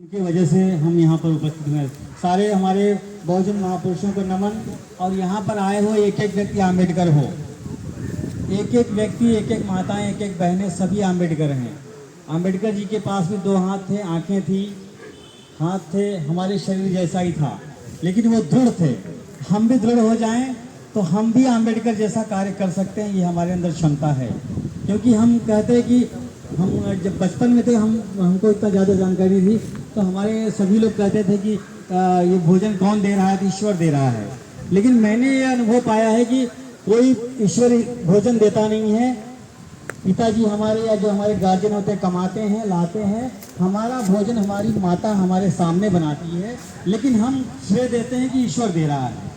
की वजह से हम यहाँ पर उपस्थित हैं। सारे हमारे बहुजन महापुरुषों को नमन। और यहाँ पर आए हो एक एक व्यक्ति आम्बेडकर हो, एक एक व्यक्ति, एक एक माताएं, एक एक बहनें, सभी आम्बेडकर हैं। आम्बेडकर जी के पास भी 2 हाथ थे, आंखें थी, हाथ थे, हमारे शरीर जैसा ही था, लेकिन वो दृढ़ थे। हम भी दृढ़ हो जाएं तो हम भी आम्बेडकर जैसा कार्य कर सकते हैं। ये हमारे अंदर क्षमता है, क्योंकि हम कहते हैं कि हम जब बचपन में थे, हमको इतना ज़्यादा जानकारी थी, तो हमारे सभी लोग कहते थे कि ये भोजन कौन दे रहा है, तो ईश्वर दे रहा है। लेकिन मैंने ये अनुभव पाया है कि कोई ईश्वर भोजन देता नहीं है। पिताजी हमारे या जो हमारे गार्जियन होते हैं कमाते हैं, लाते हैं। हमारा भोजन हमारी माता हमारे सामने बनाती है, लेकिन हम श्रेय देते हैं कि ईश्वर दे रहा है।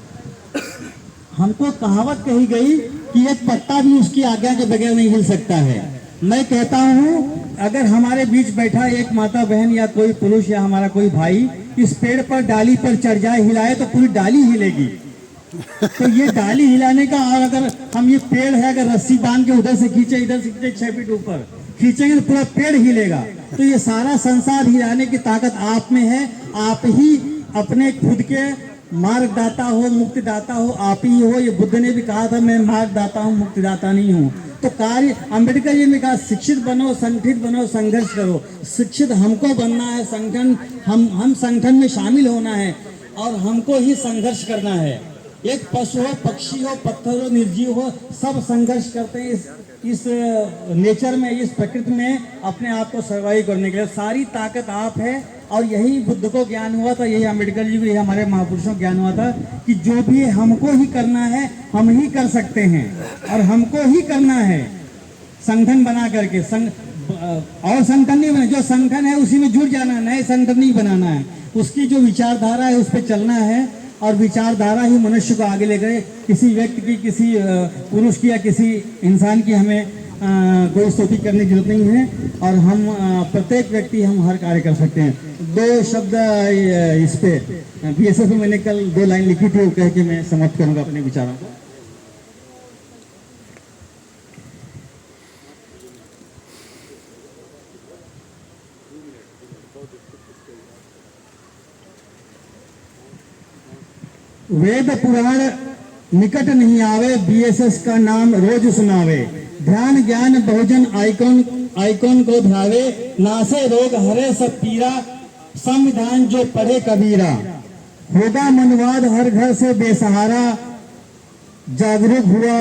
हमको कहावत कही गई कि एक पत्ता भी उसकी आज्ञा के बगैर नहीं हिल सकता है। मैं कहता हूँ, अगर हमारे बीच बैठा एक माता बहन या कोई पुरुष या हमारा कोई भाई इस पेड़ पर डाली पर चढ़ जाए, हिलाए, तो पूरी डाली हिलेगी। तो ये डाली हिलाने का, और अगर हम ये पेड़ है अगर रस्सी बांध के उधर से खींचे, इधर से खींचे, 6 फीट ऊपर खींचेंगे तो पूरा पेड़ हिलेगा। तो ये सारा संसार हिलाने की ताकत आप में है। आप ही अपने खुद के मार्गदाता हो, मुक्तिदाता हो, आप ही हो। ये बुद्ध ने भी कहा था, मैं मार्गदाता हूँ, मुक्तिदाता नहीं हूँ। तो कार्य अम्बेडकर जी ने कहा, शिक्षित बनो, संगठित बनो, संघर्ष करो। शिक्षित हमको बनना है, संगठन हम संगठन में शामिल होना है, और हमको ही संघर्ष करना है। एक पशु हो, पक्षी हो, पत्थर हो, निर्जीव हो, सब संघर्ष करते हैं इस नेचर में, इस प्रकृति में अपने आप को सर्वाइव करने के लिए। सारी ताकत आप है, और यही बुद्ध को ज्ञान हुआ था, यही अम्बेडकर जी को, यही हमारे महापुरुषों को ज्ञान हुआ था कि जो भी हमको ही करना है, हम ही कर सकते हैं, और हमको ही करना है संगठन बना करके। और संगठन नहीं बना, जो संगठन है उसी में जुड़ जाना, नए संगठन नहीं बनाना है। उसकी जो विचारधारा है उस पर चलना है, और विचारधारा ही मनुष्य को आगे ले गए। किसी व्यक्ति की, किसी पुरुष की या किसी इंसान की हमें कोई स्तुति करने की जरूरत नहीं है, और हम प्रत्येक व्यक्ति हम हर कार्य कर सकते हैं। 2 शब्द इस पे बीएसएफ में मैंने कल 2 लाइन लिखी थी, वो कह के मैं समाप्त करूंगा अपने विचारों को। वेद पुराण निकट नहीं आवे, बीएसएस का नाम रोज सुनावे। ध्यान ज्ञान बहुजन आइकॉन को ध्यावे, नासे रोग हरे सब पीरा, संविधान जो पढ़े कबीरा। होगा मनवाद हर घर से बेसहारा, जागरूक हुआ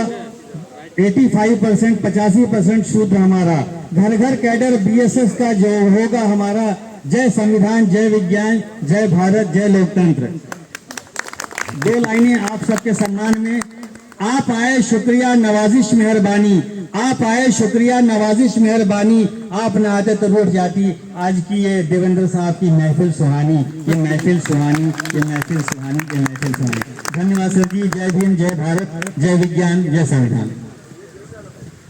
85%, 85% शूद्र हमारा। घर घर कैडर बीएसएस का जो होगा हमारा। जय संविधान, जय विज्ञान, जय भारत, जय लोकतंत्र। 2 लाइनें आप सबके सम्मान में। आप आए, शुक्रिया, नवाजिश, मेहरबानी। आप आए, शुक्रिया, नवाजिश, मेहरबानी। आप न आते तो रूठ जाती आज की ये देवेंद्र साहब की महफिल सुहानी, ये महफिल सुहानी, ये महफिल सुहानी, ये महफिल सुहानी। धन्यवाद सर जी। जय भीम, जय भारत, जय विज्ञान, जय संविधान।